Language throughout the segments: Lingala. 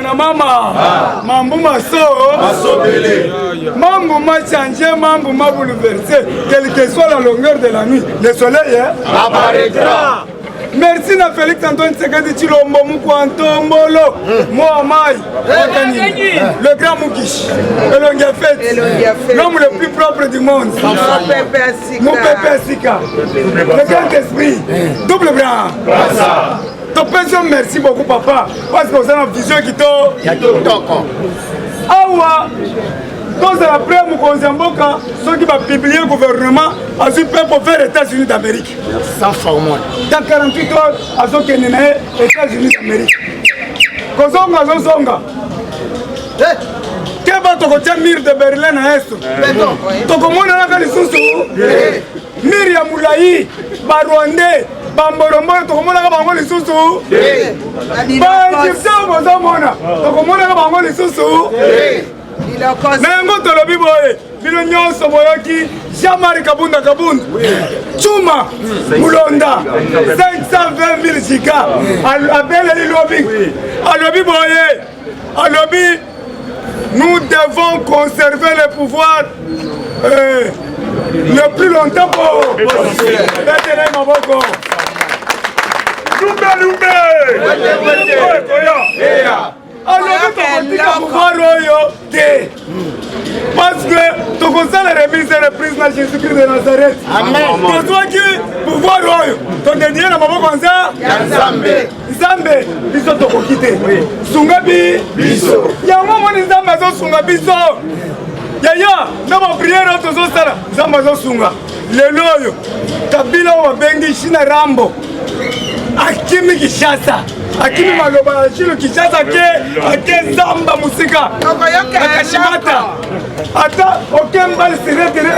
na mama. Mambo maso belé. Mambo m'a changé, mambo m'a bouleversé. Quelle que soit la longueur de la nuit, le soleil apparaîtra. Merci na Félix Antoine Tshisekedi Tshilombo Mukwantombolo Mohamai le grand Mukish l'homme le plus propre du monde mon pépé Sika le grand esprit double bras merci beaucoup papa parce que vous avez une vision qui awa quand la presse Moukonzamboka, ceux qui vont publier le gouvernement, a su pour faire les États-Unis d'Amérique. Sans format. Dans 48 heures, à ceux qui sont les États-Unis d'Amérique. Kozonga, Zonga. Qu'est-ce que tu as mur de Berlin à Est? Tu as dit Mir ya Moulaï, Barwandais, Bamborombo, tu as dit Nango tolobi boye bino nyonso boyoki Jean-Marie Kabunda Chuma Mulonda 520 000 giga appelle les lobby alobi boye alobi nous devons conserver le pouvoir le plus longtemps possible. Parce que tu conseilles la remise et reprise de Jésus-Christ de Nazareth. Amen. Pour toi qui pouvoir royaume, ton dernier n'a pas comme ça. Nzambe, biso toko kite. Sunga biso. Ya mama nzambe zo sunga biso. Ya na ba prière to zo sala. Nzambe zo sunga. Lelo yo. Kabila wa bengi shina rambo. Akimi Kishasa. Akimi maloba chilo Kishasa ke zamba musika. Akashimata. Ata okembal siretire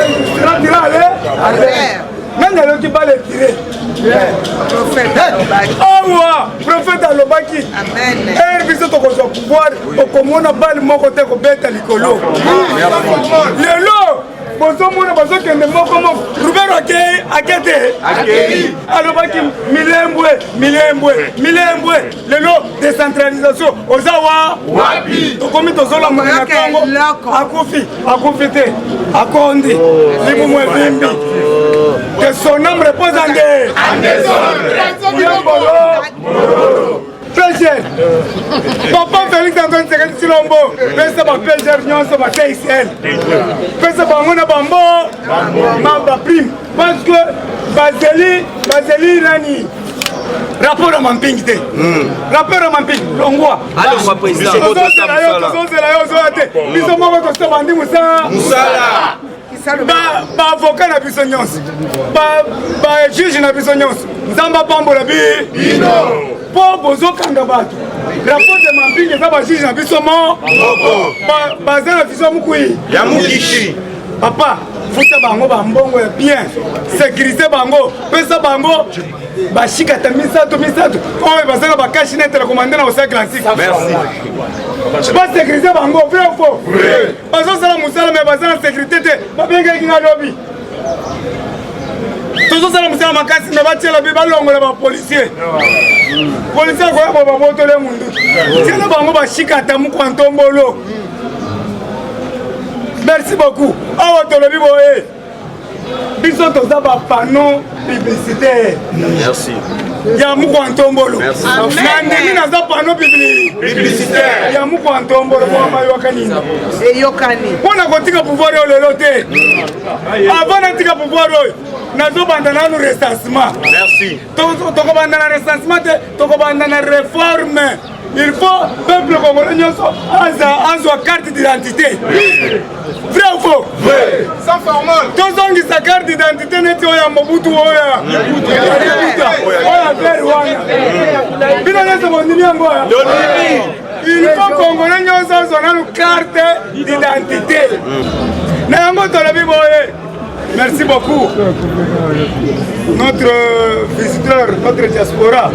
Nanga lo ki bale tiré. Prophète Alobaki. Amen. Biso to ko pouvoir okomona bale moko te ko beta likolo. Lelo bozo mona bazo kende moko Rubero akete. Alobaki milembwe. Lelo décentralisation ozawa wapi. Tokomi tozola mwana Kongo. Akufi te. Akondi. Libu mwe vimbi. Que son âme repose en désordre. Péger. Papa Félix Antoine Tshisekedi Tshilombo. Pesa ba Péger nyonso ba TICL. Pesa ba ngona bambo. Mamba prime. Parce que Bazeli Rani. Rapport à Mamping. Rapport à Mamping. Longwa. Alors, président. Avocat na biso nyonso ba juge na biso nyonso nzamba pambola bino po bozokanga bato rapport de Mamping eza ba juge na biso baza na biso mukui ya mukishi papa futa bango bambongo ya bien sécurité bango pesa bango bashikata misato oyo bazanga bakashi nete la commandant na Océan Atlantique. Merci. Pas sécurité bango vrai ou faux? Bazo sala musala mais bazana sécurité te babenga kinga lobby. Toujours sala musala makasi mais batiela bi balongola ba policier. Policier ko ba botole mundu. Tena bango bashikata Mukwantombolo. Merci beaucoup. Awa tolobi boye. Biso toza ba panneau publicitaire. Merci. Ya Mukwantombolo. Merci. Nandemi naza panneau publicitaire. Ya Mukwantombolo kwa mayoka nini. Eyokani. Pona kotika pouvoir yo lelo te. Avant na tika pouvoir yo. Nazo bandana no recensement. Merci. Toko bandana recensement te, toko bandana réforme. Il faut peuple congolais nyonso azwa carte d'identité. Vrai ou faux? Vrai. Sans formal. Tozongi sa carte d'identité neti oya Mobutu oya. Oya vert wana. Bino nese bondimi yango oya. Il faut congolais nyonso azwa na carte d'identité. Na yango tolobi boye. Merci beaucoup. Notre visiteur, notre diaspora.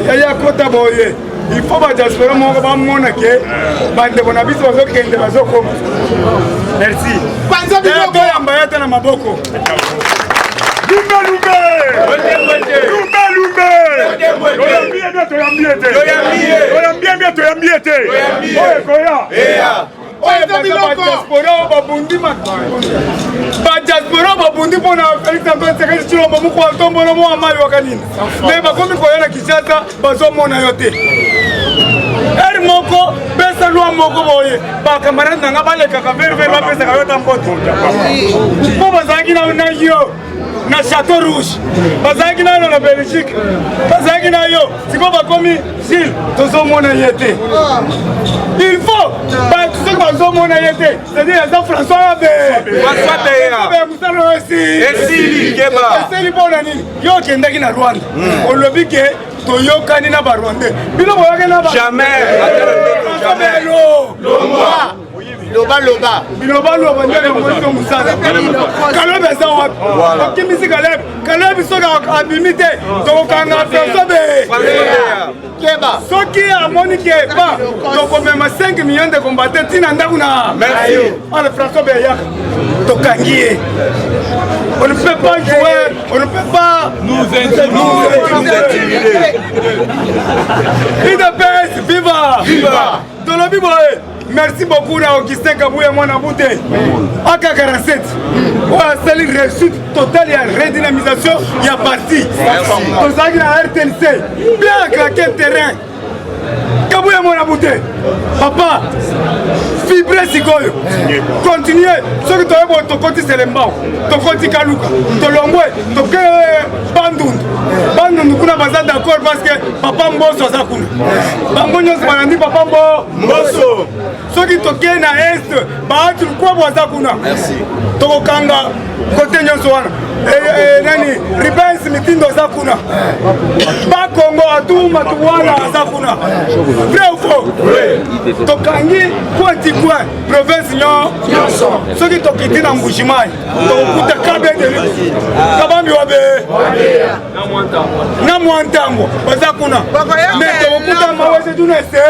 Yaya Kota boye. Il faut que diaspora moko ba mona ke bande bona biso bazokende bazoko. Merci. Panza biso yamba yata na maboko. Lumbe. Diaspora babundi pona Félix Antoine Tshisekedi Tshilombo muko ntombolo mo amali wakanini mais bakomi koyana Kinshasa bazomona yo te eri moko pesa lwa moko boye bakamarade nanga balekaka veriveri bapesaka yo ta mbote mpo bazalaki na yo na Château Rouge bazalaki na yo na Belgique bazalaki na yo siko bakomi Gilles tozomona ye te il faut soki bazomona ye te c'est-à-dire eza François mosala esili mpona nini yo okendaki na Rwanda olobi ke toyokani na barwandais bino boyoke na loba ndenge moiso mosala Kaleb eza wapi okimisi Kaleb soki abimi te tokokanga François soki amoni ke ba tokomema 5 millions de combattants ntina ndako na ale François beyaka tokangi ye on ne peut pas jouer on ne peut pas nous intimider UDPS viva tolobi boye. Merci beaucoup à Augustin Kabouya Mwanabouté. AK47. C'est une réussite totale, il y a une redynamisation, il y a parti. Pour ça qu'il y a RTNC. Bien craqué le terrain. Kabouya Mwanabouté. Papa, fibré Sikoyo. Continuez. Ce que tu as vu, tu continues Selembao. Tu continues Kaluka. Tu l'envoies. Tu continues Bandoun. Bandoun, nous sommes d'accord parce que Papa Mbosso a Zakuna. Bangonyo Smalandi, Papa Mbosso. Ceux qui toquent na est, baatu kwa boza kuna. Merci. Tokanga côté nyonso wana. Nani Ribens mitindo za kuna. Ba Congo atuma tuwana za kuna. Vrai ou faux? Oui. Tokangi kwa tikwa province nyonso. Ceux qui tokiti na Mbujimayi. Tokuta kabe de Kabambi wabe. Na mwantango baza kuna. Mais tokuta maweze dunese.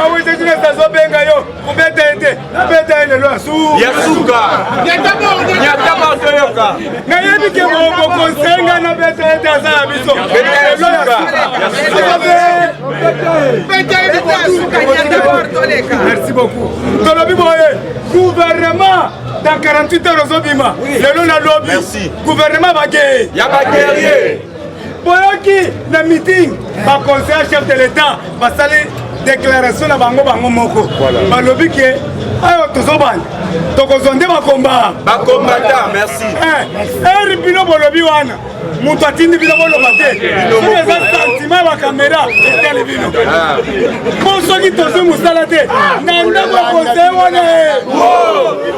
Aweze tuna sazo benga yo kubeta ete beta ile lo asu yasuka nyataba toyoka na yebi ke mo konsenga na beta ete azala biso lo yasuka beta ete asuka nyataba toleka. Merci beaucoup tolobi boye gouvernement dans 48 heures zobima lelo na lobby gouvernement bagé ya baguerrier boyoki na meeting ba conseiller chef de l'état basali déclaration na bango moko balobi ke ayo tozobanda tokozonde bakombata merci eri bino bolobi wana mutu atindi bino boloba te eza sentiment ba caméra etali bino po soki tozwi mosala te na ndako ya conseiller wana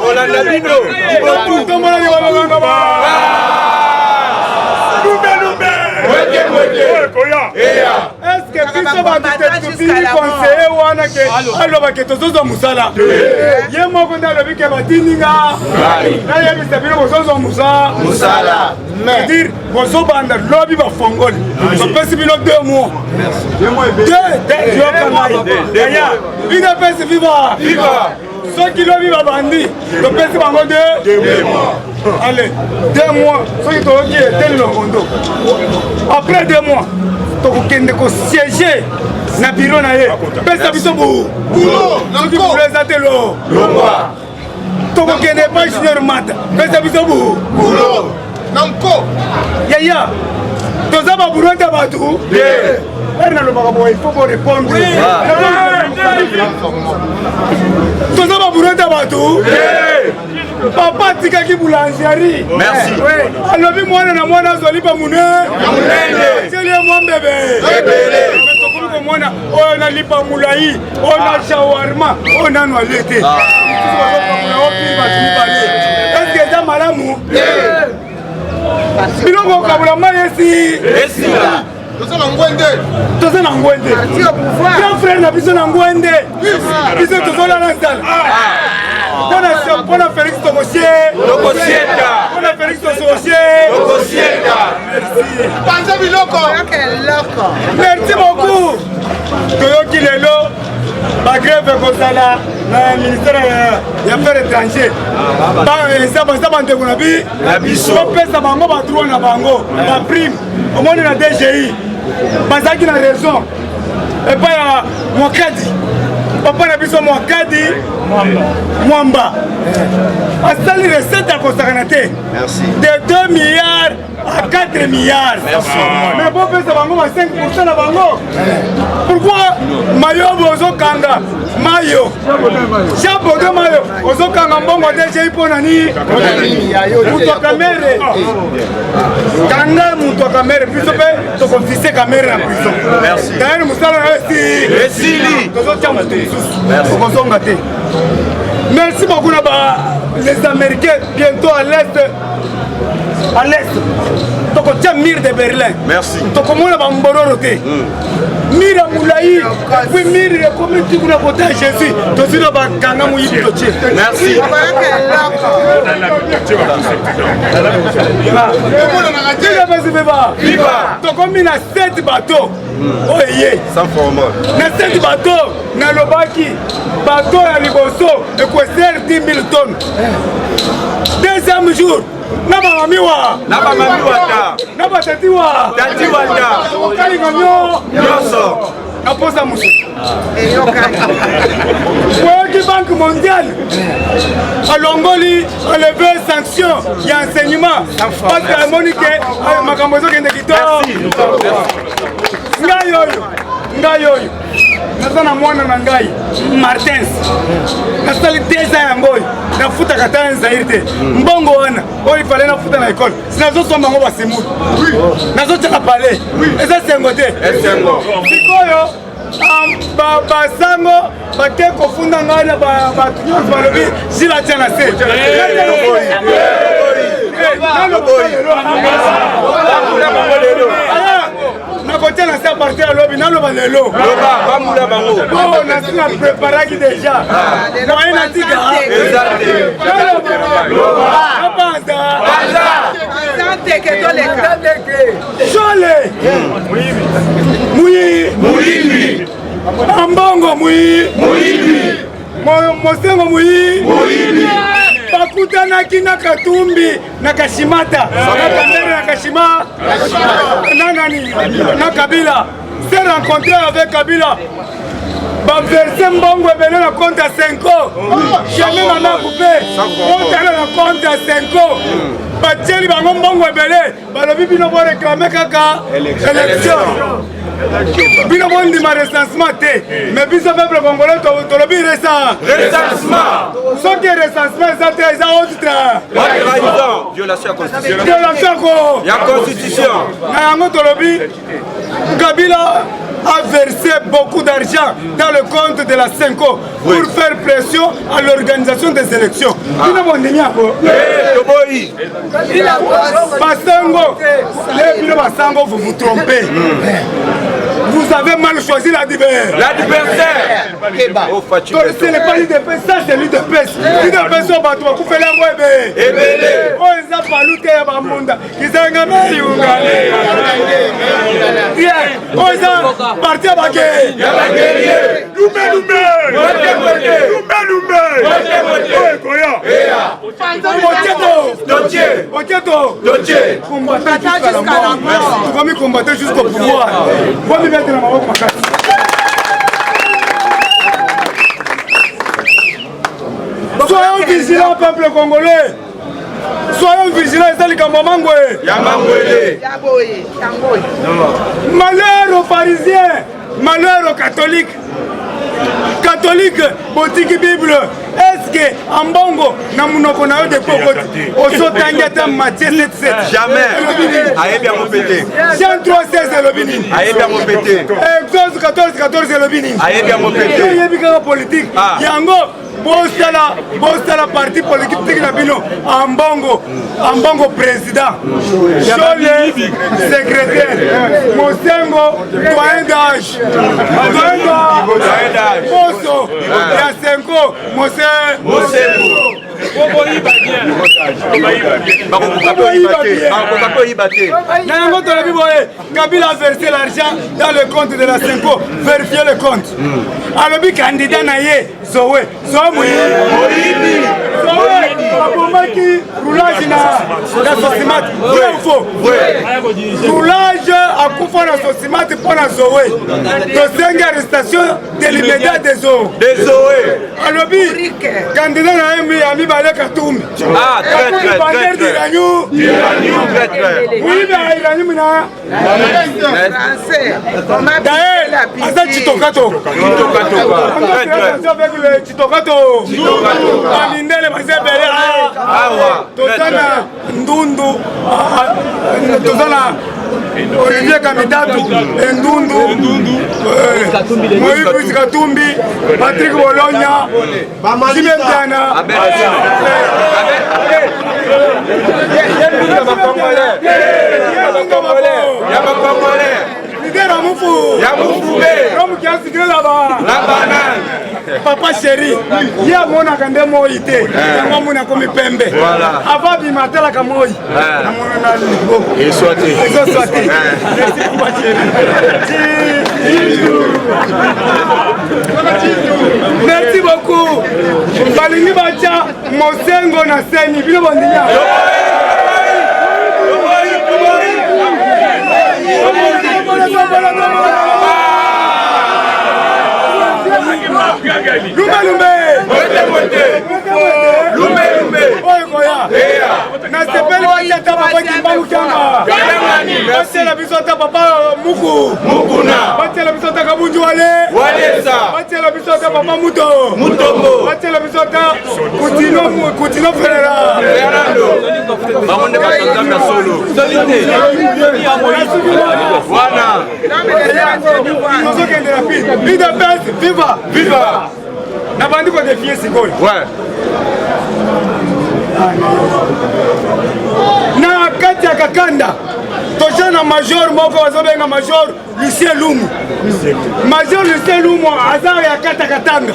olanda bino tomonani bababanga est-ce que biso batutubili conseiller wana ke aloba ke tozozwa mosala ye moko nde alobi ke batindinga nayebisa bino bozozwa mosala c'est-à-dire bozobanda lobi bafongoli bapesi bino 2 mois yokanaya UDPS viva soki lobi babandi topesi bango 2 mois. Allez, 2 mois soki toyoki eteli longondo après 2 mois tokokende kosiéger na biro na ye pesa biso soki présente longwa tokokende pa junior mata pesa biso yaya toza baburonte batu eri nalobaka boye il faut bo répondre toza baburonte batu papa atikaki boulangerie alobi mwana na mwana azwali bamunene atielie mwa mbebe tokomi komona oyo nalipa mulai oyo na shawarma oyo nanu alie te eske eza malamu biloko okabula mai esila toza na ngwende grand frère na biso na ngwende biso tozolala nzala mpona Félix tokosieta mpona Félix tokosieta panza biloko merci beaucoup toyoki lelo bagreve kozala na ministère ya affaires étrangères eza bandeko na biso bopesa bango badroit na bango baprime omoni na DGI bazalaki na raison epai ya Mwakadi papa na biso Mwakadi Mwamba asali recette akosakana te de 2 milliards à 4 milliards. Mais bon, ça va 5% na bango. Pourquoi Mayo bozo kanga Mayo Chapeau de Mayo bozo kanga mbongo déjà ipo nani muto kamere kanga muto kamere biso pe to confisquer kamera na prison. Merci. D'ailleurs musala Resili. Bozo chamate. Merci. Bozo ngate. Merci beaucoup les Américains bientôt à l'est. À l'est, donc on tient mire de Berlin. Merci. Donc on a un bororoté. Mire à Moulaï, puis mire comme tu voulais voter à Jésus. Donc tu dois gagner mon yip de Dieu. Merci. Viva. Donc on a 7 bateaux. Oh yeah. Sans format. Na 7 bateaux. Na lobaki. Bateau à Liboso. Et quoi c'est 10 000 tonnes. Deuxième jour. Naba mamiwa ta naba tatiwa ta okali ngamyo nyoso naposa musu World Bank mondiale alongoli enlever sanction ya enseignement parce que Monique makambo ezokende kitoko ngai oyo naza na mwana na ngai Martins nasali 2 ans yango oyo nafutaka ta Nzaire te mbongo wana oyo ifale nafuta na ekole sinazosomba ngo basimuli nazotyaka pale eza sengo te sikoyo basango bake kofunda ngai na bato nyonso balobi jila tya na se nakotia na se apartir ya lobi naloba lelo nasi na preparaki deja moye natika jole muyimbi ambongo muyimbi mosengo muyimbi bakutanaki na Katumbi na Kashimata na Kambere na Kashima na Kabila s'est rencontré avec Kabila baverse mbongo ebele na compte ya 5 ans jamais nana coupe otala na compte ya 5 ans batieli bango mbongo ebele balobi bino boreklame kaka élection bino bondima recensement te mais biso peuple congolais tolobi recensement soki recensement eza te eza autre violation ya constitution na yango tolobi Kabila a versé beaucoup d'argent dans le compte de la Senko pour faire pression à l'organisation des élections. Basango, vous vous trompez. Vous avez mal choisi l'adversaire. Ce n'est pas l'UDPS, ça c'est l'UDPS. L'UDPS au bateau, vous faites la web. Oh, ils ont pas lutté à Bamunda. Ils ont gagné. Oh, ils ont parti à Baké. Combattre jusqu'au pouvoir. Soyons vigilants, peuple congolais. Soyons vigilants, c'est le Kamamangwe. Malheur aux pharisiens, malheur aux catholiques. Catholique, botiki Bible. Est-ce que Ambongo na munoko na yo de kokoti osotangia ta Matthieu 7:7 jamais aye bien répété Jean 3:16 lobini aye bien répété Exode 14:14 lobini aye bien répété yebika politique yango bosala parti politique na bino Ambongo président Chole secrétaire Mosengo doyen d'âge Moso ya Senko Mosengo Kabila a versé l'argent dans le compte de la Senko. Vérifiez le compte. Alors, le candidat Naye, Zoé, roulage na Sosimat. Vrai ou faux? Roulage à Koufou na Sosimat pour la Zoé. Dossier arrestation délibérée des Zoé. Alors, candidat Naye, Ami Balek Katoum. Ah, très. Oui, mais Iranium na. D'ailleurs, Asa Chitokato. Avec le Chitokato. Amindele Mazebele. Tozana Ndundu. Tozana Olivier Kamitatu. Ndundu. Moïse Katumbi. Patrick Bologna. Jimé Mpiana. Papa chéri, il y a mon akande moïté, mon akomi pembe. Avant bimata la kamoy. Et soité. Merci papa chéri. Merci beaucoup. Balingi bacha mosengo na seni bilo bandinya. Viva! Na bandi ko défier Sigol. Ouais. Na kati ya Kakanda. Toshana major moko wazobenga major Lucien Lumu. Major Lucien Lumu azari ya kata Katanga.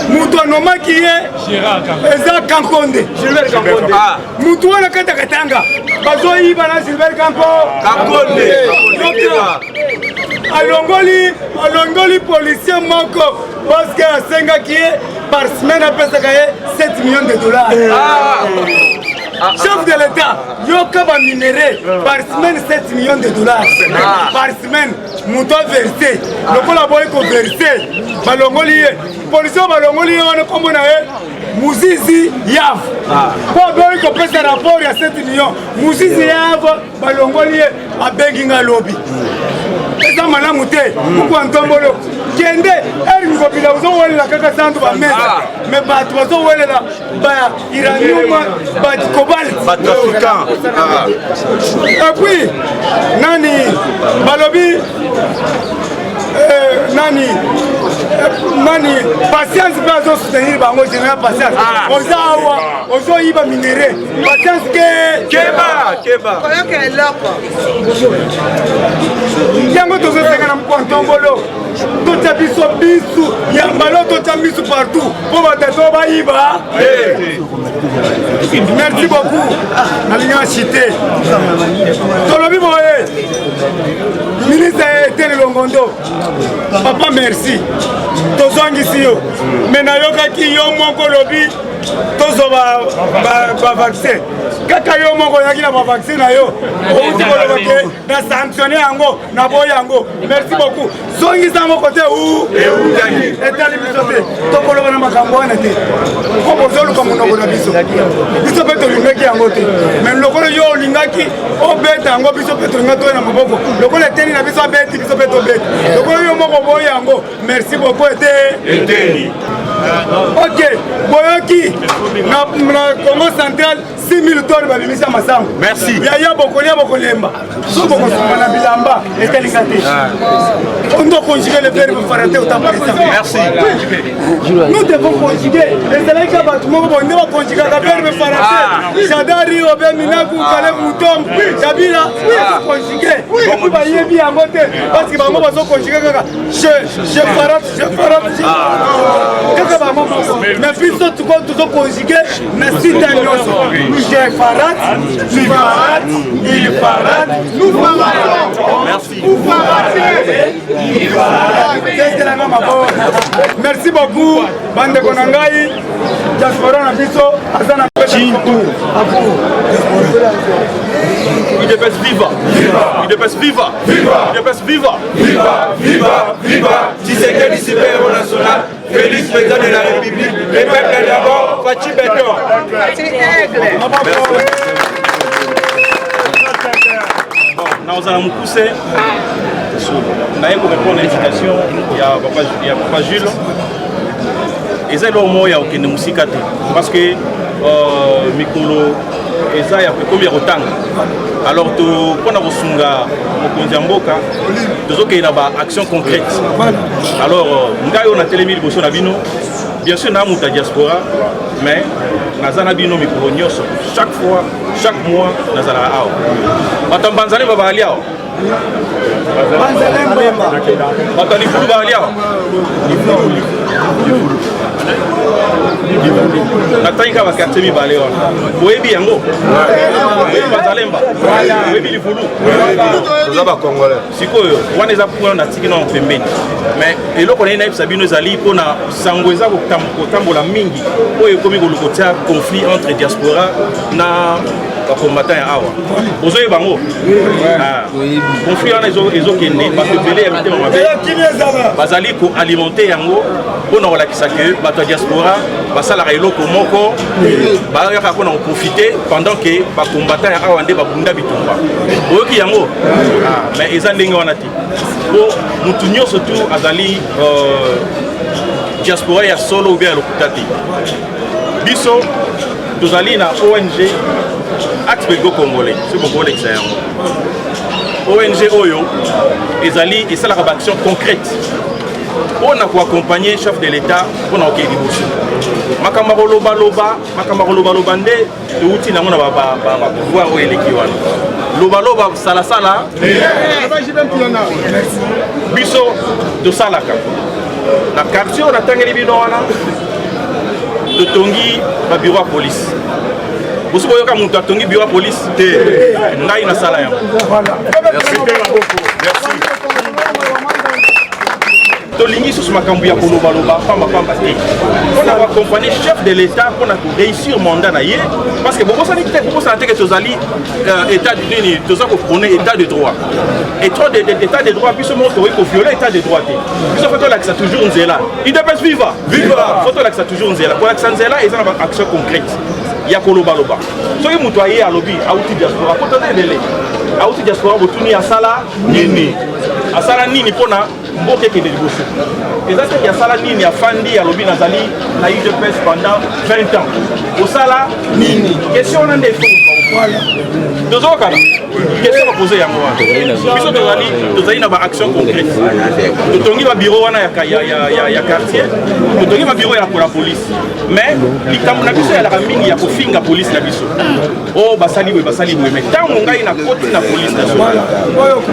Mutu anomaki ye Eza Kankonde. Gilbert Kankonde. Mutu wana kata Katanga. Bazo yiba na Gilbert Kankonde. Alongoli policier moko parce que asenga qui est par semaine à pesa 7 millions de dollars. Chef de l'État, Yokaba minéré par semaine 7 millions de dollars. Par semaine, mouton versé. Le collaborateur est versé. Balongoli, policier Balongoli, on est comme on a Mouzizi Yav. Pour bien qu'on pèse un rapport, il y a 7 millions. Mouzizi Yav, Balongoli a Benginga Lobby. Et ça, madame Mouté, pourquoi un tombolo? Kende, elle nous a dit que vous avez la caca santo à mettre. Mais pas toi, vous avez la iranium, pas de cobalt. Et puis, Nani, Balobi, Nani, patience, pas de soutenir, moi je n'ai pas patience. On a eu minéré. Patience, Keba. Yango to se sengana mkontongolo. Tota biso yambalo tota biso partout. Pour batato ba iba. Merci beaucoup. Alinga cité. Tolobi boye. Ministre Ethel Longondo. Papa merci. Tozangisi yo. Menayoka ki yo moko lobi. Tozo ba vaccin. Kaka yo moko yaki na ba vaccin na yo. Na sanctionner yango na boya yango. Merci beaucoup. Zongisa mo côté où etali biso te tokoloba na makambo wana te ko bozolu ka monoko na biso biso pe tolingaki yango te mais lokolo yo olingaki obeta yango biso pe tolinga to na maboko lokolo eteli na biso abeti biso pe tobeti lokolo yo moko boya yango merci beaucoup eteli. Ok, boyoki na Congo central 6000 tonnes babimisa masango. Merci. Yaya bokolemba. So bokosoma na bilamba etelingate. On doit conjuguer le verbe faraté au temps présent. Merci. Nous devons conjuguer. Et c'est là que on doit conjuguer le verbe faraté. Jadari obe minaku kale mutom. Jabila conjuguer. Beaucoup bailler bien à monter parce que bango baso conjuguer kaka. Je farate. mais biso tuzo conjugué na site nyonso j'ai farat tu farat il farat nous farat merci merci beaucoup bande konangai diaspora na biso azana chintu UDPS viva! UDPS viva! UDPS viva! Viva! Tshisekedi super national, Félix président de la République, les peuples d'abord, Fachi Béton. Nous allons nous pousser. Nous allons répondre à l'invitation. Il y a Papa Jules. Et c'est le mot qui est musique parce que Mikolo eza ya combien de temps alors to pona kosunga mokonzi ya mboka tozokei na ba action concrète alors ngai on a télémi liboso na bino bien sûr na muta diaspora mais nazana bino mikolo nyonso chaque fois chaque mois nazala awa batambanzale babali awa batali fulu babali awa natanga ba quartier mi balé wana oyebi yango oyebi bazalemba oyebi lifulu oza ba congolais sikoyo wana eza point na tiki na pembeni mais eloko na ina sabino ezali pona sango eza kotambola mingi oyo komi kolukotia conflit entre diaspora na combattant ya awa ozoye bango conflit wana ezokende batepele ya mitema mabe bazali koalimenter yango mpona kolakisa ke bato ya diaspora basalaka eloko moko bayaka mpona koprofite pendant ke bacombattant ya awa nde babunda bitumba oyoki yango mais eza ndenge wana te po mutu nyonso tu azali diaspora ya solo oubien ya lokuta te biso tozali na ONG Axe Belgo Congolais, c'est mon collègue ça. ONG Oyo, ezali esalaka ba action concrète. On a pour accompagner chef de l'État pour na okeli bosu. Makamaro loba nde outi na mona ba pouvoir o eleki wana. Loba sala biso de salaka. Na quartier on atangeli bino wana. De tongi ba bureau de police. Vous savez que mon tongi bureau de police ngai na sala yango. Merci. Tolingi sous makambu ya koloba pamba te. On a accompagné chef de l'État pour réussir mandat na ye parce que beaucoup ça dit que tozali état d'uni toza ko prôner état de droit. État de droit puis ce monde ko violer état de droit. Puis ça fait là que ça toujours nzela. Il dépêche viva. Faut là que ça toujours nzela. Pour l'accent nzela ils ont une action concrète. Ya koloba soki mutu aye alobi auti diaspora potone dele auti diaspora botuni asala nini mpona mboka ekende liboso eza te asala nini afandi alobi nazali na UDPS pendant 20 ans osala nini question wana nde tozokana question bapose yango wana biso tozali na baaction concrète totongi babiro wana ya quartier totongi babiro ya la police mais likambo na biso yalaka mingi ya kofinga police na biso o basali boye mais ntango ngai na koti na police nationale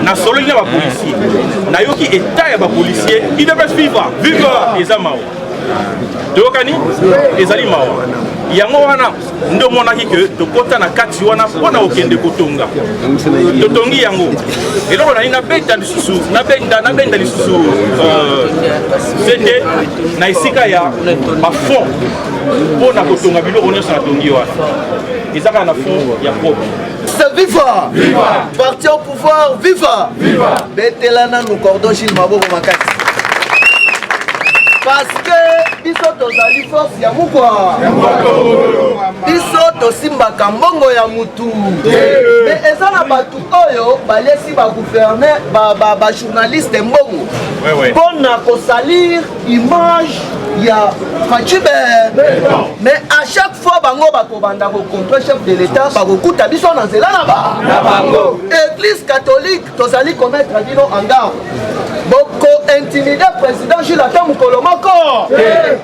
nasololi na bapolicier nayoki etat ya bapolicier UDPS viva eza mawa toyokani ezali mawa yango wana nde omonaki ke tokota na kati wana mpona okende kotonga totongi yango eloko nani nabenda lisusu sete na esika ya bafond mpona kotonga biloko nyonso natongi wana ezaka na fond ya propre. Viva! Parti au pouvoir, viva! Betelana nous cordon Gilles Maboko Makati. Parce que biso tozali force ya mukwa. Biso tosimbaka mbongo ya mutu. Mais eza na batu oyo balesi ba gouverneur ba journaliste mbongo. Pona ko salir image ya Fachibe. Mais à chaque fois bango bakobanda ko contre chef de l'État bakokuta biso na nzela na bango. Église catholique tozali commettre bino en garde. Boko intimider président Gilles Ata Mukolo moko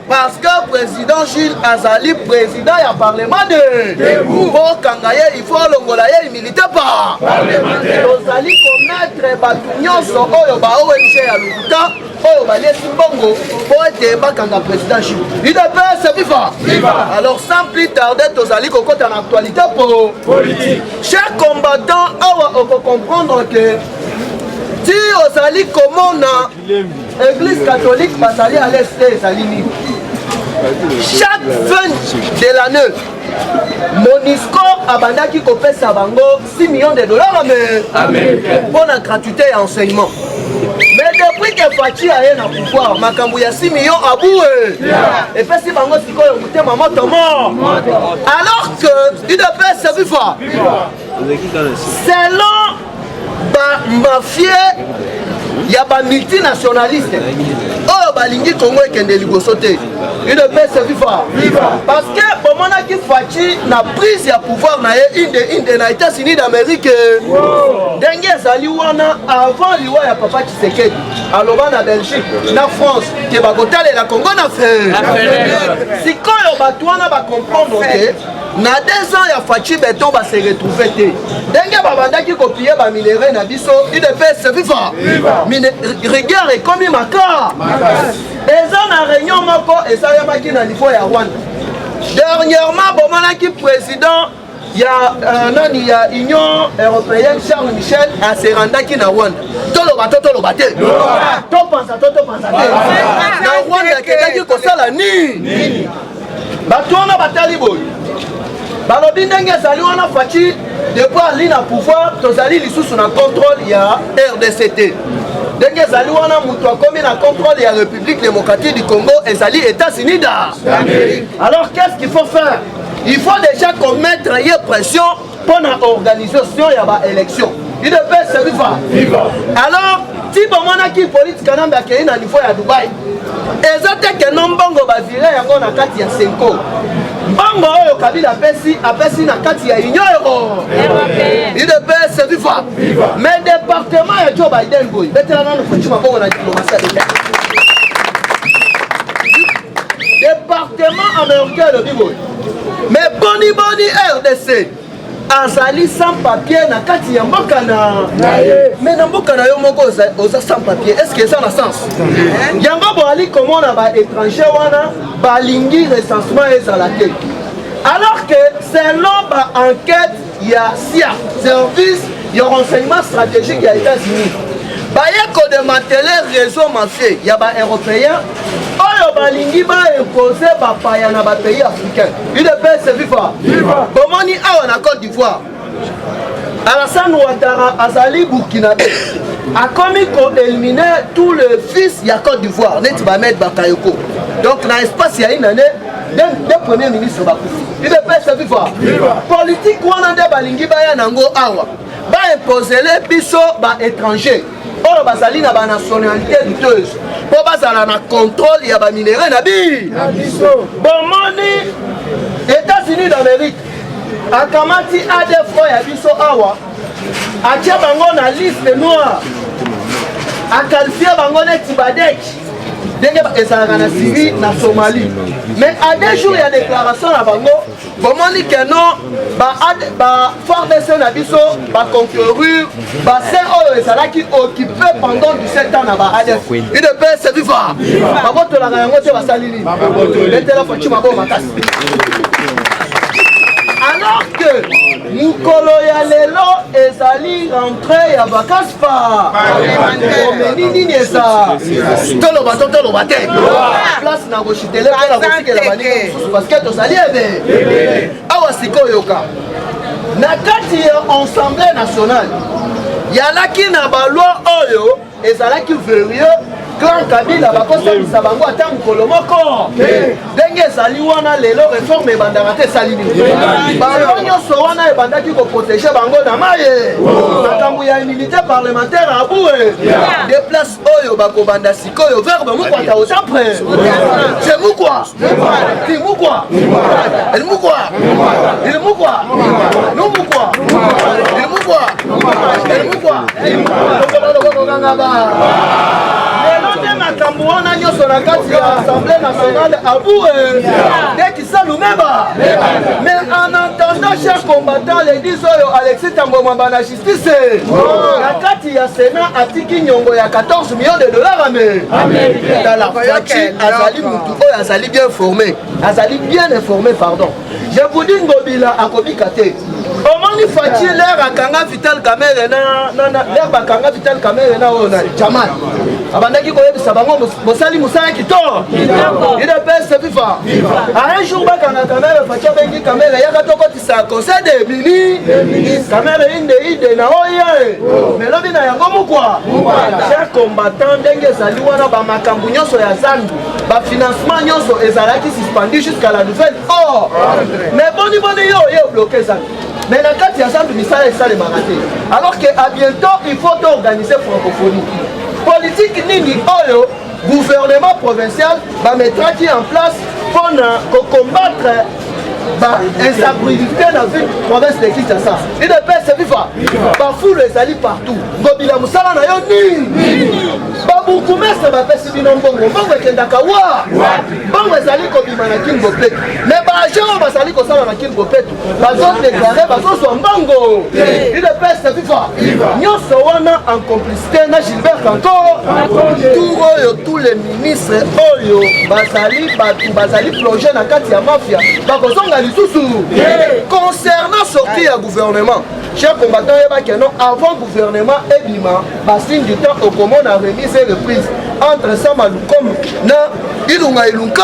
parce que président Gilles azali président ya parlement de pour kangaye il faut longola ye militaire pas tozali commettre permettre bato nyonso oyo ba ONG ya lokuta oyo balesi mbongo po ete bakanga présidentship UDPS viva. Alors sans plus tarder tozali kokota na actualité politique. Chers combattants, awa oko comprendre que si ozali komona église catholique basali à l'est ezali nini chaque fin de l'année Monisco abandaki kopesa bango 6 millions de dollars américains pour la gratuité et enseignement. Mais depuis que Fachi a eu le pouvoir, makambu ya 6 millions à bout et puis si bango sikoyo mutema moto mort. Alors que UDPS c'est viva. Selon mafia ya ba multinationaliste oyo balingi Congo ekende liboso te UDPS viva parce que bomonaki Fachi na prise ya pouvoir na ye inde na États-Unis d'Amérique ndenge ezali wana avant liwa ya Papa Tshisekedi aloba na Belgique na France ke bakotalela Congo na fe sikoyo bato wana bacomprendre ke na 2 ans ya Fachi beton ba se retrouver te ndenge babandaki kopie ba minere na biso UDPS viva rigueur ekomi makar eza na réunion moko esalemaki na niveau ya Rwanda dernièrement bomonaki président ya nani ya Union Européenne Charles Michel aserandaki na Rwanda toloba te topanza te na Rwanda akendaki kosala nini bato wana batali boye balobi ndenge ezali wana Fachi depuis ali na pouvoir tozali lisusu na contrôle ya RDCT ndenge ezali wana mutu akomi na contrôle ya République démocratique du Congo ezali États-Unis d'Amérique. Alors qu'est-ce qu'il faut faire? Il faut déjà commettre une pression pour l'organisation ya ba élection. UDPS viva. Alors si bomonaki politique kanamba akei na niveau ya Dubaï eza te ke nombongo bavire yango na kati ya Senko mbongo oyo Kabila apesi na kati ya Union Européenne UDPS viva. Mais département ya Joe Biden boy betela nano fachima bongo na diplomatie département américain le biboy mais boni RDC azali sans papier na kati ya mboka na mais na mboka na yo moko oza sans papier est-ce que ça na sens yango boali komona ba étranger wana balingi recensement ezala te alors que selon ba enquête ya SIA service ya renseignement stratégique ya États-Unis baye ko démanteler réseau mafieux ya ba européen oyo balingi ba imposer ba paya na ba pays africains UDPS viva bomoni awa na Côte d'Ivoire Alassane Ouattara azali Burkinabé a commis ko éliminer tout le fils ya Côte d'Ivoire net ba mettre Bakayoko donc na espace ya une année deux premiers ministres bakufi UDPS viva politique wana nde balingi ba ya nango awa ba imposer les biso ba étrangers oyo bazali na ba nationalité douteuse po bazala na contrôle ya ba minéraux na biso bomoni États-Unis d'Amérique akamati ADF ya biso awa atia bango na liste noire akalifie bango neti badeki ndenge ezalaka na Syrie na Somalie mais à 2 jours ya déclaration na bango bomoni ke non ba FARDC na biso ba concourir ba sen oyo ezalaki occupé pendant 17 ans na ba ADF UDPS viva babotolaka yango te basali nini letela Fatima bo makasi. Alors que mukolo ya lelo ezali rentrée ya vacances pa nini eza toloba te place na koshitele na kosikela baninga parce que tozali ebe awa sikoyoka na kati ya Assemblée nationale yalaki na balwa oyo ezalaki verrieux clan Kabila bakosalisa bango ata mokolo moko ndenge ezali wana lelo réforme ebandaka te esali nini bango nyonso wana ebandaki koprotege bango na maye makambo ya immunité parlementaire abue de place oyo bakobanda sikoyo verbe mukwata oza prêt c'est mukwa ti mukwa el mukwa il mukwa no mukwa il mukwa el mukwa makambo wana nyonso nyonso na kati ya Assemblée nationale à vous dès qu'il s'en nous même. Mais en entendant chers combattants les 10 oyo Alexis Tamboma na justice na kati ya Sénat atiki nyongo ya 14 millions de dollars américains. Dans la Fachi azali mutu oyo azali bien formé, azali bien informé pardon. Je vous dis Ngobila akobikate. Omoni Fachi l'air akanga Vital Kamerhe na l'air bakanga Vital Kamerhe na ona Jamal. Abandaki koyebisa bango mosali musala kitoko. Il est viva. Un jour bakanga Kamerhe Fachi bengi Kamerhe yaka tokotisa conseil des ministres. Kamerhe inde na oye. Mais lobi na yango mukwa. Chers combattants ndenge ezali wana ba makambu nyonso ya zandu. Ba financement nyonso ezalaki suspendu jusqu'à la nouvelle ordre. Mais boni yo bloqué ça. Mais la carte ya zandu misala esale marate. Alors que à bientôt il faut organiser francophonie. Politique nini oyo gouvernement provincial va mettre en place pour combattre l'insalubrité dans une province de Kinshasa. Et de paix c'est vivant. Bafoule les alliés partout. Ngobila musala na yo nini. Babukumestre bapesi bino mbongo. Mbongo ekendaka wa. Mbongo ezali kobima na King Bopetu. Mais baagent bazali kosala na King Bopetu. Bazo déclarer bazo so mbongo. Et de paix c'est vivant. Nyonso wana en complicité na Gilbert Kantor. Tous les ministres oyo bazali plongé na kati ya mafia. Concernant sortie à gouvernement, chers combattants, avant gouvernement et Bima, signe du temps au commun a remise et reprise entre Samaloukom et Ilunga Ilunga.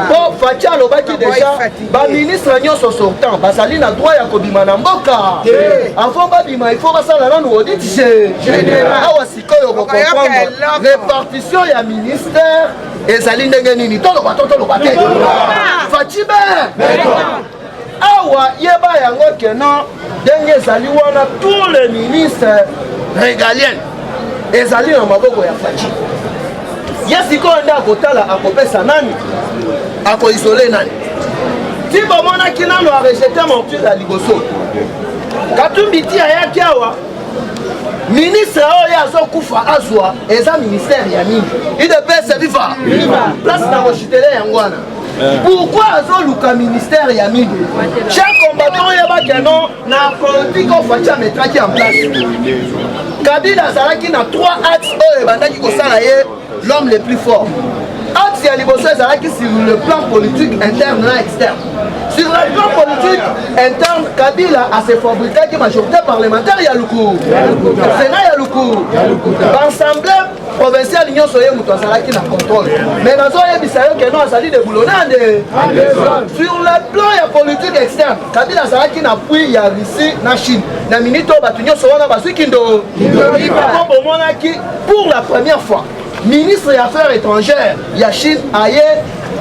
Pour Fatia Lobaki déjà, le ministre Nyonso sortant, Basali n'a droit à Kobima Namboka. Avant Babima, il faut que ça nous audite. Répartition et ministère. Et Saline Ngenini, tout le bateau. Fatime! Awa, yeba yango kenan, denge zali wana tous les ministres régaliens. Ezali na maboko ya Fachi. Yesiko enda akotala akopesa nani? Ako isolé nani? Ti bomona kinano a rejeté mon Dieu la liboso. Katumbi ti ayaki awa. Ministre oyo azokufa azwa eza ministère ya nini? IDPS c'est viva. Place na rochitele yango wana. Pourquoi azoluka ministère ya nini? Chaque combattant yeba keno na politique on Fatia mettraki en place. Kabila azalaki na 3 axes oyo bandaki kosala ye l'homme le plus fort. Axe ya liboso ezalaki sur le plan politique interne et externe. Sur le plan politique interne, Kabila a se fabriqué qui majorité parlementaire Yaloukou. Sénat Yaloukou. L'Assemblée provinciale l'Union Soye Moutouazala qui n'a contrôle. Mais dans un épisode qui n'a pas de boulonnade. Sur le plan politique externe, Kabila Zala qui n'a pas de Russie, la Chine. La minute où l'Union Soye n'a pas de Kindo. Pour la première fois, ministre des Affaires étrangères, Yachine Aye,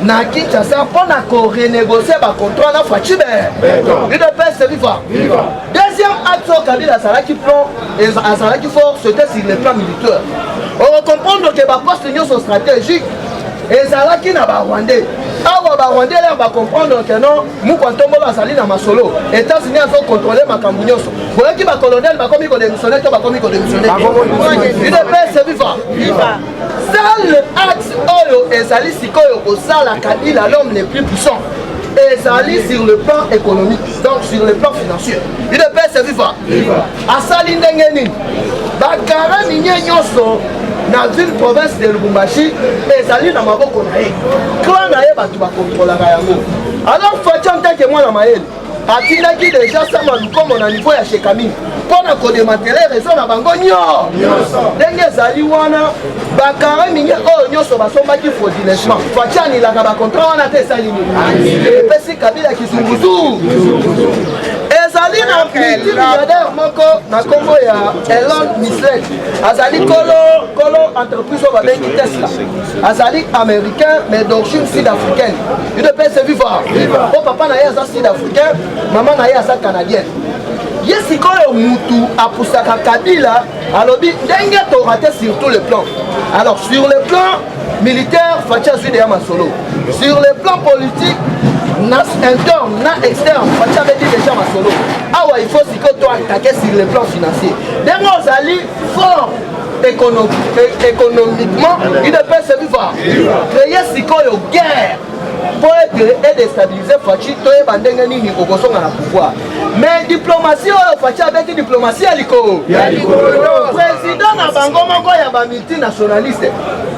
na Kinshasa pour renégocier le contrat na Fachibe. UDPS c'est vivant. Deuxième acte Kabila Azalaki plan Azalaki fort c'était sur le plan militaire. On va comprendre que les postes sont stratégiques et Azalaki na ba Rwandais. Awa ba Rwandais là va comprendre que non Mukontombo azali na masolo. États-Unis ont contrôlé makambu nyonso. Voyez qui ba colonel ba komi ko démissionner to ba komi ko démissionner. UDPS c'est vivant. Seul axe oyo ezali sikoyo osala Kabila l'homme le plus puissant. Ezali sur le plan économique, donc sur le plan financier. UDPS c'est vivant. Asali ndenge nini? Bakara minye nyonso na ville province de Lubumbashi ezali na maboko na ye. Clan na ye batu ba contrôlaka yango. Alors Fatia en tant que moi na mayele atinaki déjà Samaloukom na niveau ya Shekami pona ko démanteler raison na bango nyo ndenge ezali wana bakara mingi oyo nyonso basombaki frauduleusement Fatia anilaka bacontra wana te esali nini epesi Kabila kizunguzu ezali na multimilliardaire moko na kombo ya Elon Musk azali kolo entreprise oyo babengi Tesla azali américain mais d'origine sud-africaine UDPS vivant po papa na ye aza sud-africain maman na ye aza canadienne ye sikoyo mutu apusaka Kabila alobi ndenge torate sur tous les plans. Alors sur le plan militaire Fatia azwi deya masolo, sur le plan politique na interne na externe Fatia abeti déjà masolo. Awa il faut sikoyo to attaquer sur le plan financier ndenge ozali fort économiquement, il ne peut se vivre. Créer ce qu'on a guerre pour être déstabiliser Fachi, tout est bandé nini au gossong à la pouvoir. Mais diplomatie, Fachi avec une diplomatie à l'ICO. Président na bango moko ya ba multinationaliste,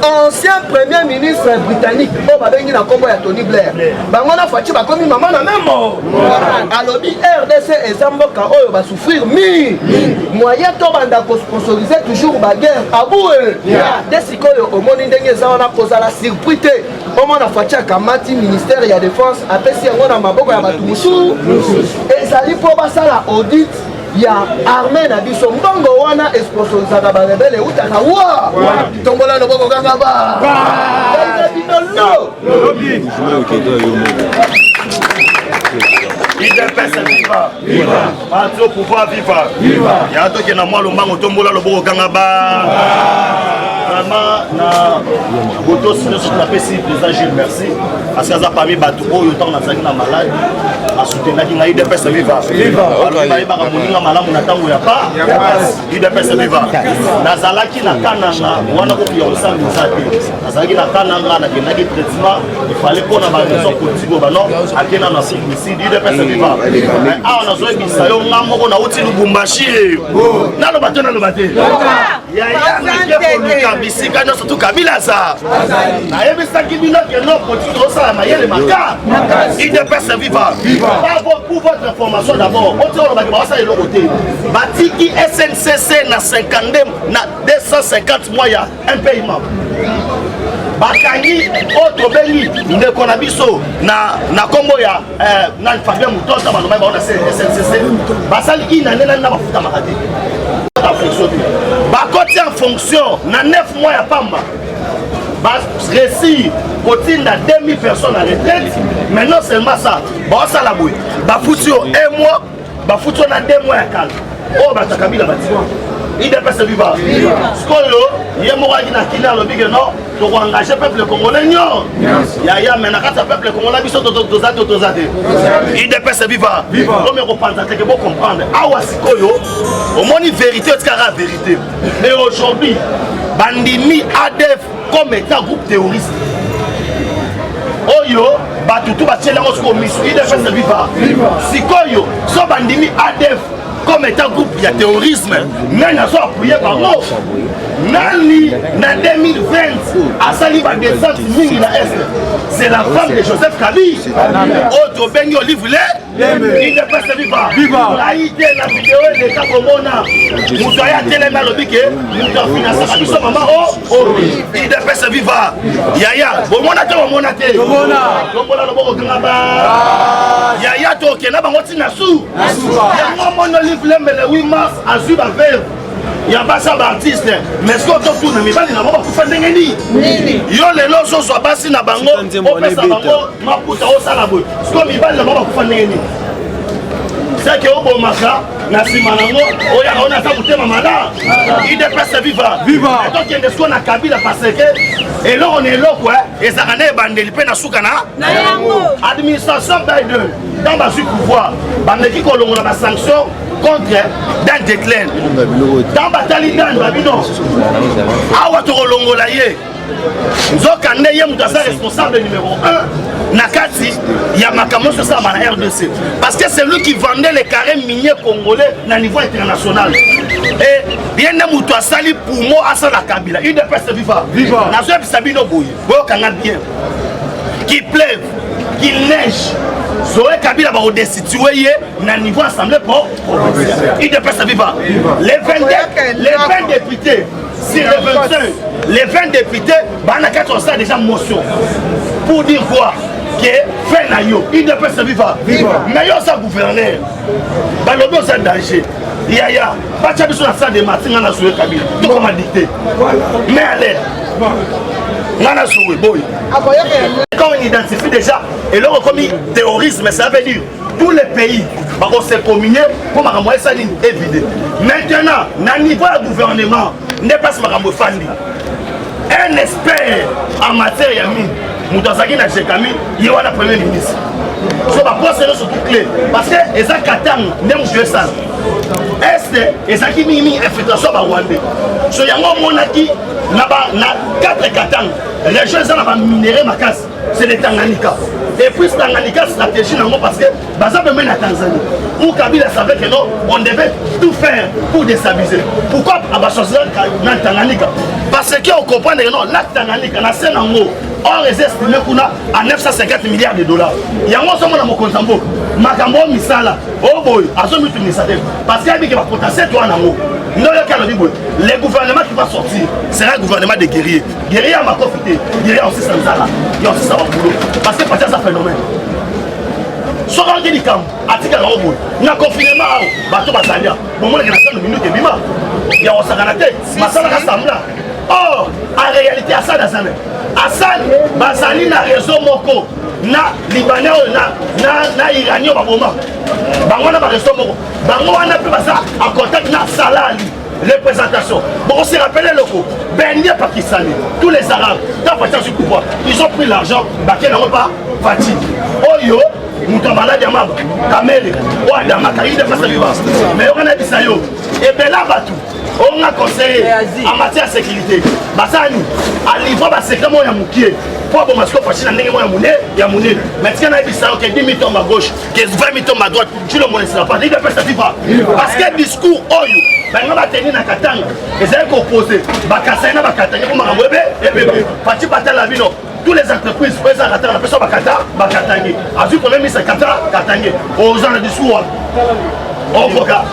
ancien premier ministre britannique, au babengi na kombo ya Tony Blair. Bango na Fachi ba komi maman na même mort. Alobi RDC ezamboka oyo ba souffrir moyen to banda ko sponsoriser toujours ba guerre aboué. Desikoyo omoni ndenge za wana kozala surprise. Omo na Fachi akamati ministère ya défense apesi yango na maboko ya batu musu. Ezali po basala audit ya armée na biso mbongo wana sponsorisaka ba rebelle utaka wa tombola no boko kanga ba. Viva! Parti au pouvoir, viva! Il y a un truc qui est dans moi, le mango tombola le boko kanga ba. Vraiment, na boto sur la PC président Gilles, merci. Parce que ça a permis Batou, il y a un malade, à soutenir qui n'a eu des personnes vivantes. Viva! Il y a un malade, on attend où il n'y a pas. Il y a des personnes vivantes. Nazalaki na kananga, on a compris ensemble nous a dit. Nazalaki na kananga, na kenagi traitement, il fallait qu'on ait une raison politique au ballon, à qui on a ici, il y a des personnes vivantes. Ah, on a joué Bisayo, on a outil nous Bumbashi. N'a le bateau, n'a le bateau. Il y a un bisika no surtout Kabila ça. Na yebisa kibino que non politique ça mayele maka. Il ne peut se vivre. Pour votre information d'abord, on tient le bagage ça est l'autre côté. Batiki SNCC na 50 na 250 mois ya un paiement. Bakangi autre beli ne konabiso na kombo ya na Fabien Mutosa ba no ba SNCC. Basali ina nena na mafuta makati. Bakoti en fonction, na 9 mois à Pamba. Récit, côté na 2000 personnes à retraite. Mais non seulement ça, ça la bouille. Bafouti au 1 mois, bafouti na 2 mois à calme. Oh, batakami la bâtiment. Il ne peut se vivre. Skolo, il y a moi qui n'a qu'une à l'objet non, pour engager le peuple congolais. Non, il y a maintenant quand le peuple congolais il ne peut se vivre. Comme on pense que vous comprendre. Awa Sikoyo, au moins une vérité, c'est la vérité. Mais aujourd'hui, Bandimi ADF comme état groupe terroriste. Oyo, Batutu Batiela Mosco Misu, il ne peut se vivre. Sikoyo, so Bandimi ADF. Comme état groupe, il y a terrorisme, mais n'a pas appuyé par nous. Nani, en 2020, à Saliba descente, c'est la femme de Joseph Kabi. Autre Bengi Olivier, il ne peut se vivre. La idée, la vidéo, les cas comme on a, vous avez tellement le biquet, nous avons financé la maman, il ne peut se vivre. Yaya, bon, on a tout, on a été. Yaya, tu es là, on a sous. Le 8 mars à Zuba Vert, il n'y a pas ça d'artiste, mais ce qu'on tourne, mais il n'y a pas de faire des gens. Il y a les loges sur Bassi na Bango, on fait ça Bango, ma puta au Salabo. Ce qu'on n'y a pas de faire des gens. C'est que au Bomaka, Nassi Manango, on a fait Mamada. Il dépasse vivant. Et donc il y a des choses à Kabila parce que, et là on est là quoi, et ça a bandé, il peut na Soukana. Administration Biden, dans ma pouvoir, bandé qui a la sanction contre Dan Declan. Dans Batali Dan Babino, Awato Longolaye. Nzokande ye mutasa responsable numéro 1 Nakati Yamakamo sur ça à la RDC parce que c'est lui qui vendait les carrés miniers congolais à niveau international et bien ne mutasali pour moi à ça la Kabila il ne peut se vivre Nazo Sabino Boy Boyokanga bien qu'il pleuve qu'il neige Zoé Kabila va destituer na niveau assemblée pour il ne peut se vivre les 20 députés sur les 25 les 20 députés, on a déjà motion pour dire quoi que fait nayo, il ne peut se vivre. Mais il y a un gouverneur, il y a un danger. Il y a pas de chose à ça de matin, on a joué Kabila. Tout comme a dicté. Mais allez, on a joué. Quand on identifie déjà, et là on a commis terrorisme, ça veut dire tous les pays vont se combiner pour que ça soit évident. Maintenant, à niveau du gouvernement, n'est pas ce que un expert en matière de mine, moto azalaki na jekami ye wana premier ministre so baposte no surtout clé parce que eza katanga nde mosu esala este ezalaki mingimingi infiltration barwandais so yango omonaki na 4 katanga région eza na baminere makasi c'est le Tanganyika et puis Tanganyika stratégie nango parce que baza même na Tanzanie où Kabila savait que non on devait tout faire pour déstabiliser pourquoi choisir na Tanganyika parce que on comprend que non la Tanganyika na scène nango or est estimé kuna à 950 milliards de dollars yango somo na mokonzambo makambo misala oh boy azo mitunisa te parce que avec ba potentiel toi nango le gouvernement qui va sortir sera un gouvernement de guerriers. Guerriers à ma profité, guerriers aussi sans zala, il y a aussi ça au boulot. Parce que c'est un phénomène. Si on dit comme article à l'envoi, il y a un confinement, bateau batalia, bon moi il y a 5 minutes et bima, il y a un saganate, ma salle rassemble. Or, en réalité, Hassan Azane, Hassan Bazali na réseau moko, na Libanais, na Iranien au moment. Bango na réseau moko, bango na peut passer en contact na Salali. Représentation. Bon, on s'est rappelé le coup. Benye Pakistani, tous les Arabes, ils ont pris l'argent, Baké n'a pas Fatih. Oyo, Moutamala Diamab, Kamere, Ouadama, Kaïda Fassaliba. Mais on a dit ça yo. Et bien là, Batou, on a conseillé en matière de sécurité. Bassani, à l'ivre, c'est comme on a mouqué. Pour bon, parce que Fachina n'est pas mouné, il y a mouné. Mais si on a dit ça, que 10 000 tombes à gauche, que 20 000 tombes à droite, tu le monnaie pas. Il ne peut pas. Parce que le discours, Oyo. Bango bateni na katanga ezali opposé bakasai na bakatanga ko makambo ebe pati batala bino tous les entreprises pour ça katanga na peso bakatangi azu quand même ça katangi aux gens de discours ovoka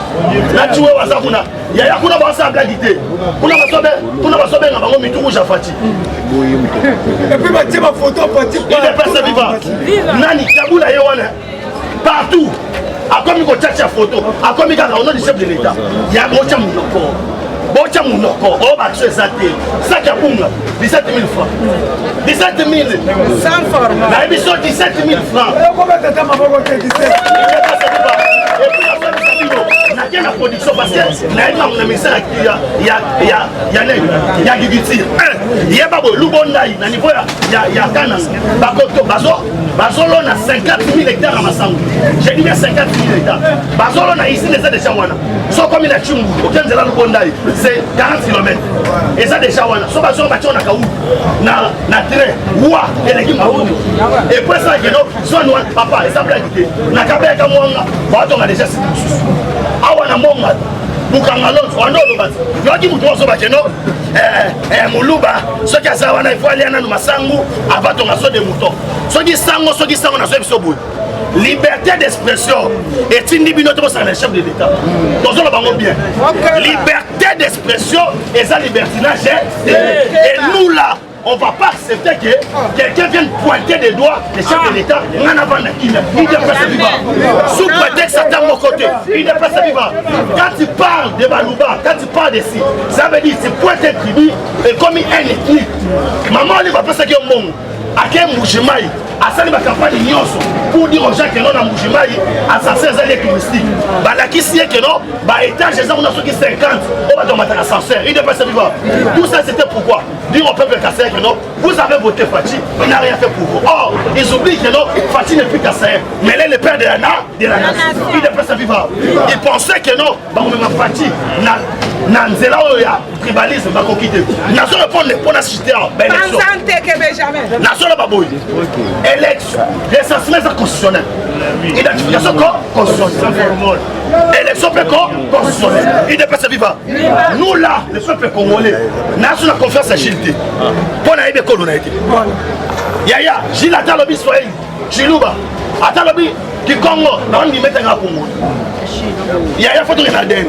na tuwe wasakuna ya kuna ba sa blagité kuna basobe na bango mitu rouge afati et puis bati ma photo pati il est pas vivant nani kabula yewana partout. A comme il y a une photo, a comme il y a un chef de l'État, il y a un monoko. Bocha monoko, oh bah c'est ça, ça qui a boum 17 000 francs. 17 000 sans format. La émission 17 000 francs. Et puis la il y a la production parce que la ministère il y a du guitire. Il y a pas de l'Ubondaï, il y a Kanas, Bakoto, Bazolo a 50 000 hectares à Massango. J'ai dit 50 000 hectares. Bazolo a ici les aides de Chawana. Sauf comme il a Chumbu, aucun de l'Ubondaï, c'est 40 km. Et ça de Chawana. Sauf que Bazolo a Chumbu, na train, ouah, et les Gimaouni. Et pour ça, soit nous, papa, et ça peut être. Na Kabé Kamouanga, on a déjà cette chose. Awana Monga, Boukangalon, on a le bâtiment. Il y a qui vous trouve ce bâtiment. Muluba, ceux qui ont il faut aller à Massango avant ton assaut de moutons. Ceux qui sont dans ce liberté d'expression est une liberté pour le chef de l'État. Donc on va bien. Liberté d'expression et ça libertinage. Et nous là, on ne va pas accepter que quelqu'un vienne pointer des doigts les chefs de l'État. Il n'est pas vivant. Sous prétexte à mon côté, il n'est pas vivant. Quand tu parles de Balouba, quand tu parles de ci, ça veut dire que tu pointes un tribu et comme un ethnique. Maman, il va penser qu'il y a un monde. À quel Moujimaï, à ça, il va campagne Nyonso pour dire aux gens que non, à Moujimaï, assassin, c'est touristique. Bah, là, qui sait que non, bah, étage, on a ceux qui 50, on va tomber dans l'ascenseur. Il n'est pas vivant. Tout ça, c'était pourquoi dire au peuple Kassaïen que non, vous avez voté Fatih, il n'a rien fait pour vous. Or, ils oublient que non, Fatih n'est plus Kassaïen, mais elle est le père de la nation. Il n'est pas vivant. Ils pensaient que non, bah, on même Fatih, Nanzela, il y a tribalisme, va quitter. Nation répond pour la cité en élection. Nation la babouille. Élection, recensement constitutionnel. Identification constitutionnelle. Élection constitutionnelle. Il n'est pas vivant. Nous là, le peuple congolais, nous avons confiance à Gilles. Pour nous aider, nous aider. Yaya, Gilles a dit Swahili, Gilouba, a dit que Congo, on y met un Congo. Yaya, faut que l'Aden.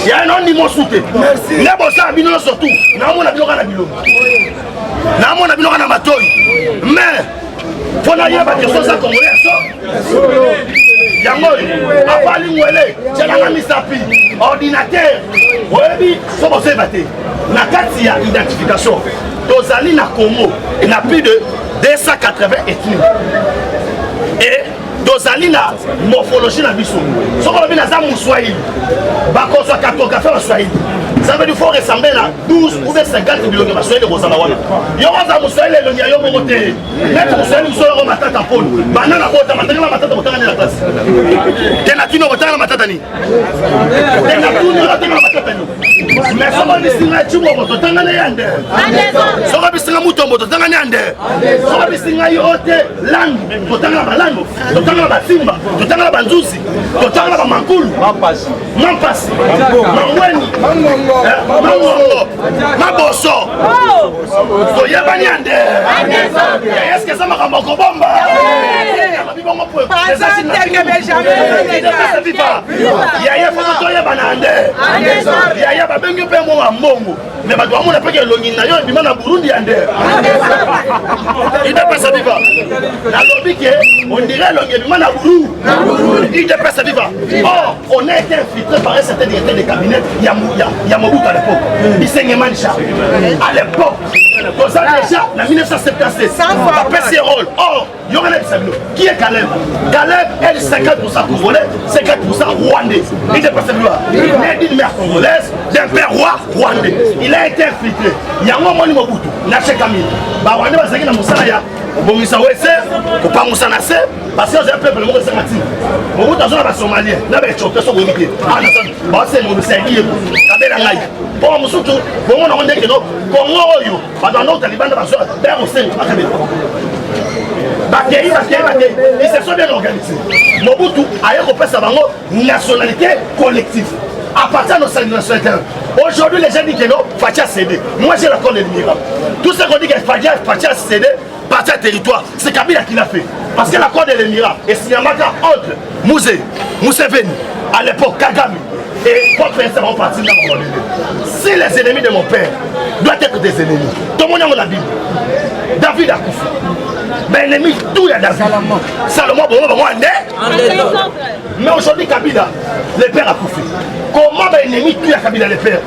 Yaya, on y met un soutien. Merci. Nous avons besoin surtout. Nous avons besoin de Bilou. Nous avons besoin de Matoy. Mais, il faut que nous ayons des choses à Congolais. Yango, à part l'Ingwele, c'est la Misapi, ordinateur. Oui, faut que vous battre. La carte, il y a identification. Tozali na Congo, il y a plus de 280 ethnies. Et Tozali na morphologie na biso. Si on a vu dans Swahili, on a cartographe en Swahili. Ça veut dire qu'il faut ressembler à 12 ou 50 bilongi baswele de Rosalawana. Yoza Moussaïle le Niayo Mogote. Maître Moussaïle Moussaïle Matata Paul. Banana Bota, Matana Matata Bota dans la classe. Tenatuno Bota dans Matatani. Tenatuno Bota dans Matatani. Mais ça va distinguer Chumo Bota dans la Yande. Ça va distinguer Moutombo dans la Yande. Ça va distinguer Yote Lang, Bota dans la Lango, Bota dans la Simba, Bota dans la Banzusi, Bota dans la Mankulu. Mampas. Mangweni. Mangongo. Maboso. Toyeba Nyande. Est-ce que ça m'a ramené au bomba? Yaya Fotoya Banande. Yaya Babengu Pemo Ambongo. Mais Badou Amon a pas que l'Ongina Yo et Bimana Burundi Ande. Il n'est pas sa viva. La lobby on dirait l'Ongina Burundi. Il n'est pas sa viva. Or, on a été infiltré par un certain directeur de cabinet Yamobutu à l'époque. Il s'est Mancha. À l'époque, dans un déjà, en 1976, il a fait ses rôles. Or, il y aura qui est Caleb? Caleb est 50% congolais, 50% rwandais. Il n'est pas sa viva. Il est d'une mère congolaise, d'un père roi rwandais. Il a été infiltré. Il y a un moment où Mobutu, Naché Camille. Rwandais va s'agir dans Moussala. Bon, il s'en va essayer, il ne faut pas Moussala, parce que c'est un peuple de Moussalatine. Mobutu a besoin de Somalien. N'a pas été sur le Wimiki. Ah, non, c'est mon Moussaïdi. Bon, Moussoutou, bon, on a dit que non, Congo, pendant nos talibans, on a besoin ils se sont bien organisés. Mobutu a repris sa nationalité collective. À partir de nos nationalités. Aujourd'hui, les gens disent que non, Fatia a cédé. Moi, j'ai l'accord de l'Émirat. Tout ce qu'on dit que Fatia a cédé, parti à territoire, c'est Kabila qui l'a fait. Parce que l'accord de l'Émirat est signé entre Museveni, à l'époque, Kagame, et votre père, c'est mon parti de la. Si les ennemis de mon père doivent être des ennemis, tout le monde a la Bible. David a couffé. Mais l'ennemi, tout est à David. Salomon, mais aujourd'hui, Kabila, le père a couffé. Comment l'ennemi tue à Kabila le père?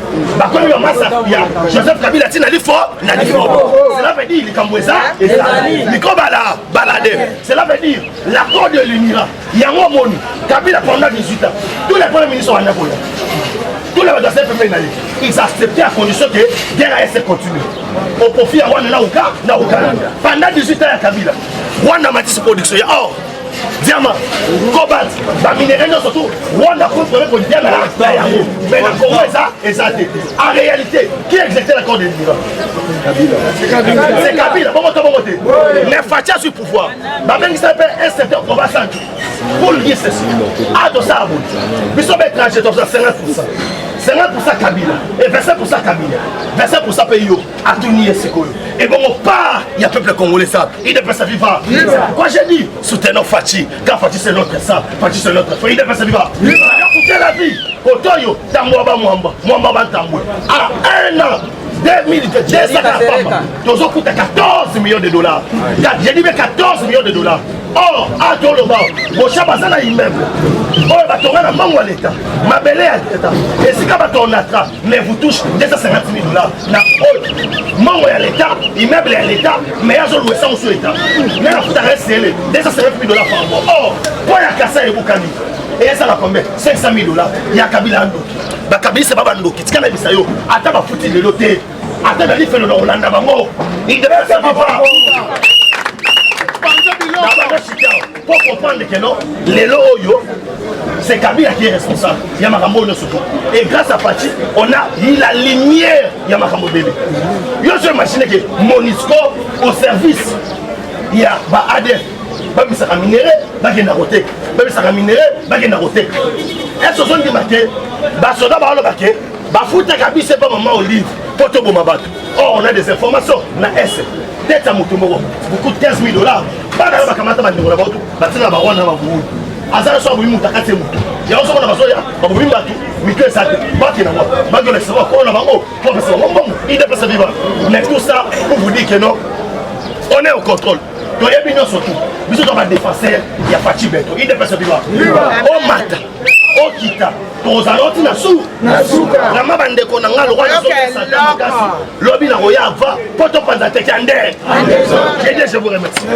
Comme il y a Joseph Kabila, il a dit fort, il a dit fort. Cela veut dire, il est Kamboueza et ça. Mikobala, balade. Cela veut dire, l'accord de l'Émirat, il y a un moment, Kabila pendant 18 ans, tous les premiers ministres sont en Napoléon. Tous les adversaires peuvent aller. Ils acceptaient à condition que la guerre allait continuer. Au profit à Rwanda, pendant 18 ans à Kabila, Rwanda m'a dit cette production. Or, diamant, cobalt, la minerai, surtout, Rwanda contre le diamant. Mais la Congo est ça. En réalité, qui a exécuté l'accord de l'Émirat? C'est Kabila. Bon côté. Mais Fatia sur le pouvoir. Il s'appelle un certain Obasanjo. Pour lui dire ceci. Ah, de ça, nous sommes étrangers, donc 50%. 50% Kabila et 25% Kabila. 25% pays à Touni et Sikoyo. Et bon, on part, il y a peuple congolais ça. Il ne peut pas vivre. Quoi j'ai dit? Soutenons Fati. Quand Fati c'est notre ça, Fati c'est notre frère. Il ne peut pas vivre. Écoutez la vie. Kotoyo, Tamouaba Mwamba. Mwamba Bantamou. À un an. 2002, nous avons coûté 14 millions de dollars. J'ai dit 14 millions de dollars. Or, à Toloba, mon chat a un immeuble. Oh, il va tourner à l'État. Ma belle est à l'État. Et si on a mais vous touchez 250 000 dollars. Mon est à l'État, immeuble est à l'État, mais il y a loué ça sur l'État. Mais la foutre reste 250 000 dollars par mois. Or, pour y a Kassa et Boukani. Et ça a combien? 500 000 dollars. Il y a Kabila Ndoki. Kabila c'est pas Bandoki. Tu connais ça yo. Attends, ma foutre de l'hôtel. Attends, il fait le Hollanda. Il devait faire papa. Pour comprendre que non, les loyaux, c'est Kabila qui est responsable. Il y a Makambo surtout. Et grâce à Fati, on a la lumière. Il y a Makambo Bébé. Je suis imaginé que Monisco au service, il y a ADF. Babi saka minéré, babi na roté. Babi saka minéré, babi na roté. Est-ce que dit que basoda ba oloba ke ba futa kabisa pas maman Olive poto bo mabato. Oh, on a des informations na S. Tête à Mutumoro. Beaucoup de 15 000 dollars. Pas d'aller bakamata ba ndingo na bato. Batina ba wana ba buulu. Azara so buimu takate mutu. Ya oso na basoya, ba buimu batu. Mito esate. Baki na moi. Baki na savoir ko na bango. Pour que ça bon. Il dépasse vivre. Mais tout ça pour vous dire que non. On est au contrôle. Donc, il y a surtout, nous sommes défenseurs, il y a Fati Beto, il dépasse vivre. Au Mata, au Kita, aux Aloti Nassou, la Mabande Konanga, le roi de Santa Lobby Naroya, va, Poto Panzate Kandé. Je vous remercie.